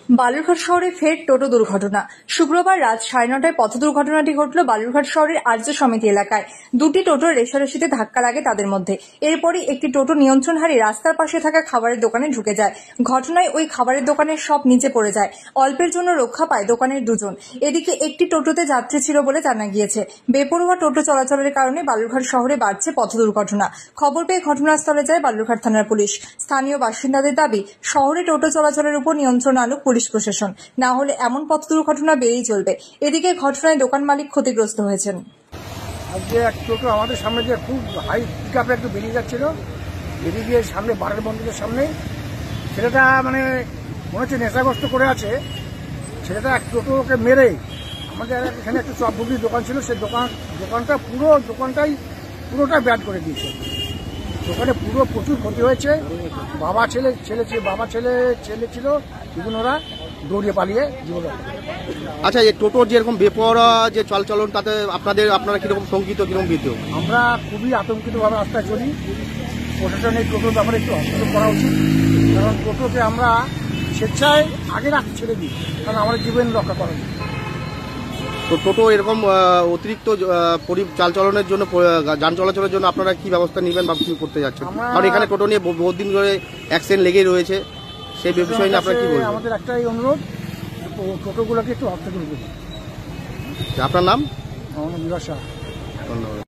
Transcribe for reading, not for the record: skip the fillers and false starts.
বালুরঘাট শহরে ফের টোটো দুর্ঘটনা। শুক্রবার রাত 9:30টায় পথ দুর্ঘটনাটি ঘটল বালুরঘাট শহরের আর্য সমিতি এলাকায়। দুটি টোটো রেষারেষিতে ধাক্কা লাগে তাদের মধ্যে। এরপরই একটি টোটো নিয়ন্ত্রণ হারিয়ে রাস্তার পাশে থাকা খাবারের দোকানে ঢুকে যায়। ঘটনায় ওই খাবারের দোকানের সব নিচে পড়ে যায়। অল্পের জন্য রক্ষা পায় দোকানের দুজন। এদিকে একটি টোটোতে যাত্রী ছিল বলে জানা গিয়েছে। বেপরোয়া টোটো চলাচলের কারণে বালুরঘাট শহরে বাড়ছে পথ দুর্ঘটনা। খবর পেয়ে ঘটনাস্থলে যায় বালুরঘাট থানার পুলিশ। স্থানীয় বাসিন্দাদের দাবি, শহরে টোটো চলাচলের উপর নিয়ন্ত্রণ আনুক পুলিশ প্রশাসন, না হলে এমন পথ দুর্ঘটনা বেড়েই চলবে। এদিকে ঘটনায় দোকান মালিক ক্ষতিগ্রস্ত হয়েছেন। আজকে এক টোটো আমাদের সামনে দিয়ে খুব হাই পিকআপে একটু বেরিয়ে যাচ্ছিল, বেরিয়ে গিয়ে সামনে বারের বন্ধুদের সামনে ছেলেটা মানে মনে হচ্ছে নেশাগ্রস্ত করে আছে। ছেলেটা এক টোটোকে মেরে আমাদের এখানে একটা চপগুলির দোকান ছিল, সেই দোকানটাই পুরোটা ব্যাড করে দিয়েছে। দোকানে প্রচুর ক্ষতি হয়েছে। বাবা ছেলে ছিল, ওরা দৌড়িয়ে পালিয়ে জীবন। আচ্ছা, এই টোটোর যেরকম বেপরোয়া যে চলাচলন, তাতে আপনারা কিরকম শঙ্কিত, কিরকম ভীত? আমরা খুবই আতঙ্কিতভাবে রাস্তায় চলি। প্রশাসন এই টোটোর ব্যাপারে একটু হস্তক্ষেপ করা উচিত, কারণ টোটোকে আমরা স্বেচ্ছায় আগে রাখতে ছেড়ে দিই, কারণ আমাদের জীবন রক্ষা করা উচিত। তো টোটো এরকম অতিরিক্ত চাল চলনের জন্য, যান চলাচলের জন্য আপনারা কি ব্যবস্থা নেবেন বা কি করতে যাচ্ছেন? কারণ এখানে টোটো নিয়ে বহুত দিন ধরে অ্যাক্সিডেন্ট লেগেই রয়েছে, সেই বিষয় নিয়ে আপনারা কি বলবেন? আমাদের একটাই অনুরোধ, টোটোগুলোকে একটু হস্তক্ষেপ করুন। আপনার নাম? আমার নাম বিরাজ শাহ। ধন্যবাদ।